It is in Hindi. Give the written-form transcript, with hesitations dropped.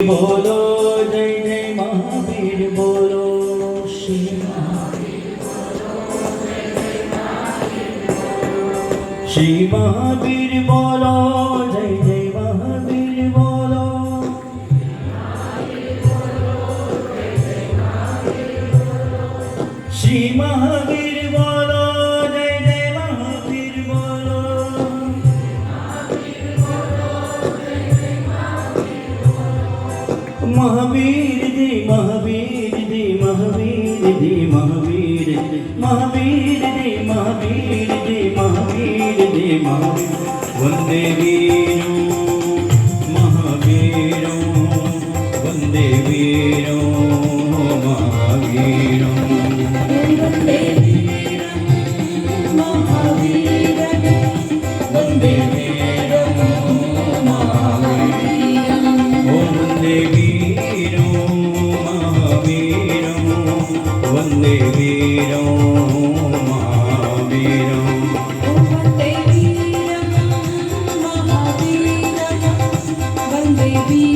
बोलो जय जय महावीर बोलो श्री महावीर बोलो जय जय महावीर बोलो श्री महावीर बोलो जय जय महावीर बोलो महावीर दे महावीर दे महावीर दे महावीर दे महावीर दे महावीर दे महावीर दे महावीर वंदे वीरो महावीरो वंदे वीरो महावीरो वंदे वीरो महावीर वंदे वीरो महावीर वंदे वीरो महावीरो वंदे वीरो महावीरो वंदे वीरं महावीरं वंदे वीरं